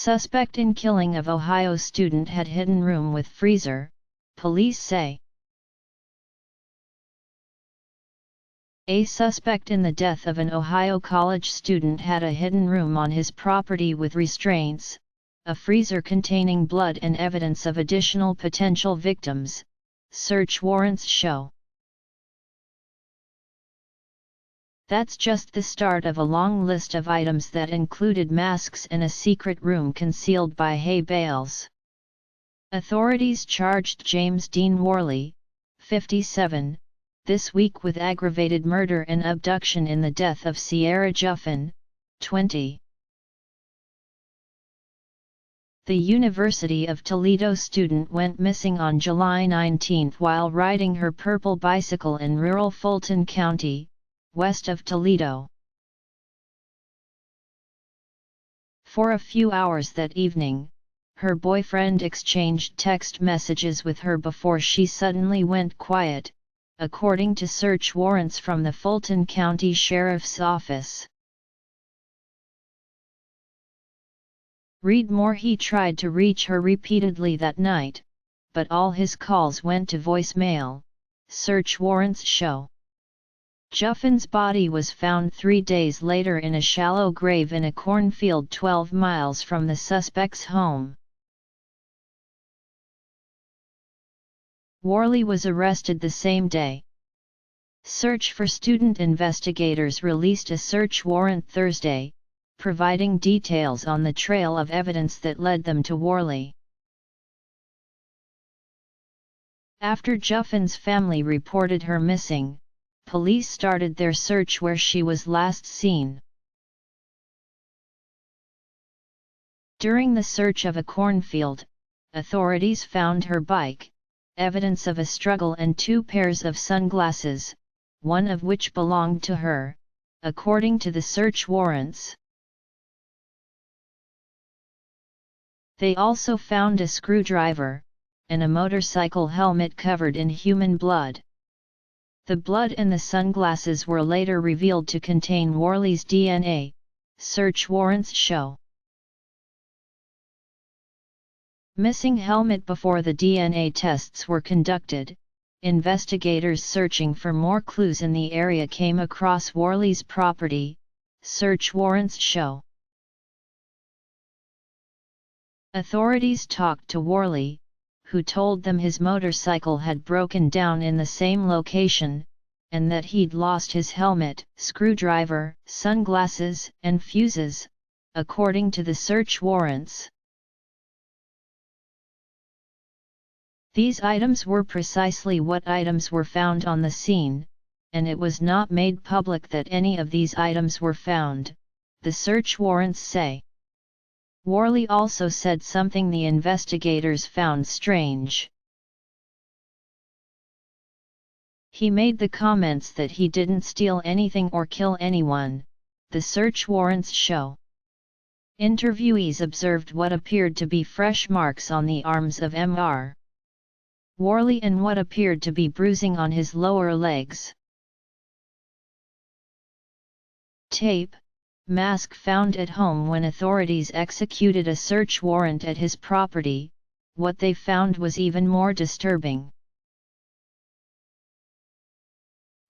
Suspect in killing of Ohio student had hidden room with freezer, police say. A suspect in the death of an Ohio college student had a hidden room on his property with restraints, a freezer containing blood and evidence of additional potential victims, search warrants show. That's just the start of a long list of items that included masks and a secret room concealed by hay bales. Authorities charged James Dean Worley, 57, this week with aggravated murder and abduction in the death of Sierah Joughin, 20. The University of Toledo student went missing on July 19 while riding her purple bicycle in rural Fulton County, west of Toledo. For a few hours that evening, her boyfriend exchanged text messages with her before she suddenly went quiet, according to search warrants from the Fulton County Sheriff's Office. Read more. He tried to reach her repeatedly that night, but all his calls went to voicemail, search warrants show. Joughin's body was found 3 days later in a shallow grave in a cornfield 12 miles from the suspect's home. Worley was arrested the same day. Search for student investigators released a search warrant Thursday, providing details on the trail of evidence that led them to Worley. After Joughin's family reported her missing, police started their search where she was last seen. During the search of a cornfield, authorities found her bike, evidence of a struggle and 2 pairs of sunglasses, one of which belonged to her, according to the search warrants. They also found a screwdriver, and a motorcycle helmet covered in human blood. The blood and the sunglasses were later revealed to contain Worley's DNA, search warrants show. Missing helmet. Before the DNA tests were conducted, investigators searching for more clues in the area came across Worley's property, search warrants show. Authorities talked to Worley, who told them his motorcycle had broken down in the same location, and that he'd lost his helmet, screwdriver, sunglasses, and fuses, according to the search warrants. These items were precisely what items were found on the scene, and it was not made public that any of these items were found, the search warrants say. Worley also said something the investigators found strange. He made the comments that he didn't steal anything or kill anyone, the search warrants show. Interviewees observed what appeared to be fresh marks on the arms of Mr. Worley and what appeared to be bruising on his lower legs. Tape, mask found at home when authorities executed a search warrant at his property. What they found was even more disturbing.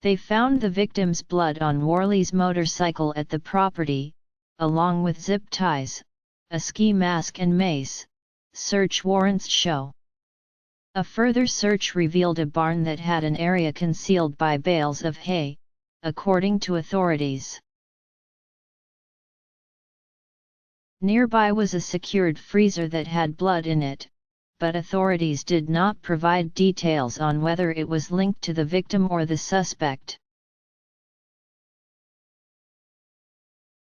They found the victim's blood on Worley's motorcycle at the property, along with zip ties, a ski mask and mace, search warrants show. A further search revealed a barn that had an area concealed by bales of hay, according to authorities. Nearby was a secured freezer that had blood in it, but authorities did not provide details on whether it was linked to the victim or the suspect.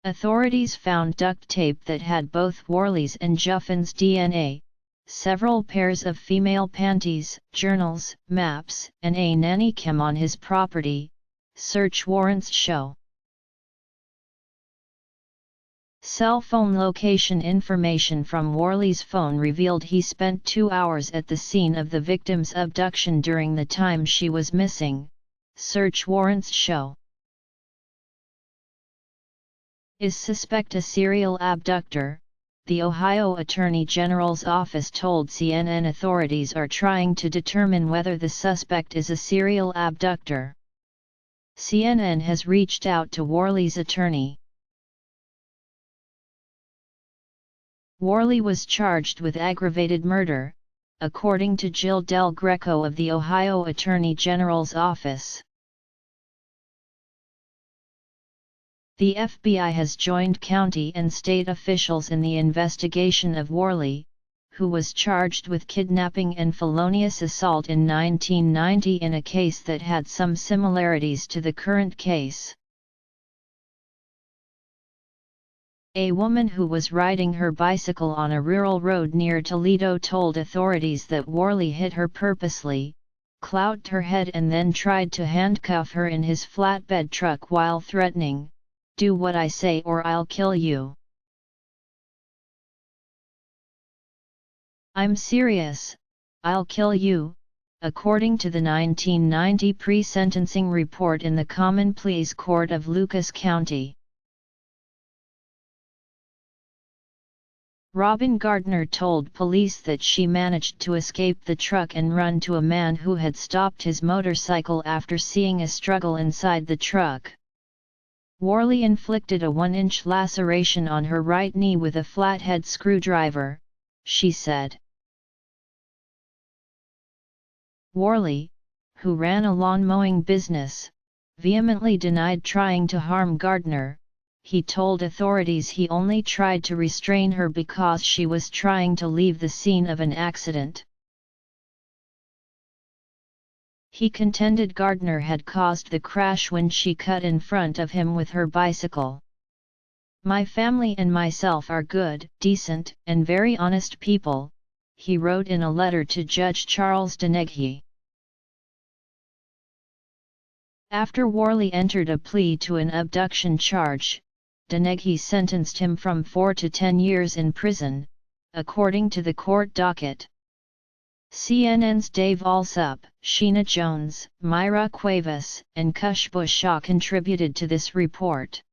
Authorities found duct tape that had both Worley's and Joughin's DNA, several pairs of female panties, journals, maps, and a nanny cam on his property, search warrants show. Cell phone location information from Worley's phone revealed he spent 2 hours at the scene of the victim's abduction during the time she was missing, search warrants show. Is suspect a serial abductor? the Ohio Attorney General's office told CNN authorities are trying to determine whether the suspect is a serial abductor. CNN has reached out to Worley's attorney. Worley was charged with aggravated murder, according to Jill Del Greco of the Ohio Attorney General's office. The FBI has joined county and state officials in the investigation of Worley, who was charged with kidnapping and felonious assault in 1990 in a case that had some similarities to the current case. A woman who was riding her bicycle on a rural road near Toledo told authorities that Worley hit her purposely, clout her head and then tried to handcuff her in his flatbed truck while threatening, "Do what I say or I'll kill you." "I'm serious, I'll kill you," according to the 1990 pre-sentencing report in the Common Pleas Court of Lucas County. Robin Gardner told police that she managed to escape the truck and run to a man who had stopped his motorcycle after seeing a struggle inside the truck. Worley inflicted a 1-inch laceration on her right knee with a flathead screwdriver, she said. Worley, who ran a lawn-mowing business, vehemently denied trying to harm Gardner. He told authorities he only tried to restrain her because she was trying to leave the scene of an accident. He contended Gardner had caused the crash when she cut in front of him with her bicycle. "My family and myself are good, decent, and very honest people," he wrote in a letter to Judge Charles Dennehy. After Worley entered a plea to an abduction charge, Dennehy sentenced him from 4 to 10 years in prison, according to the court docket. CNN's Dave Alsup, Sheena Jones, Myra Cuevas, and Cushbu Shaw contributed to this report.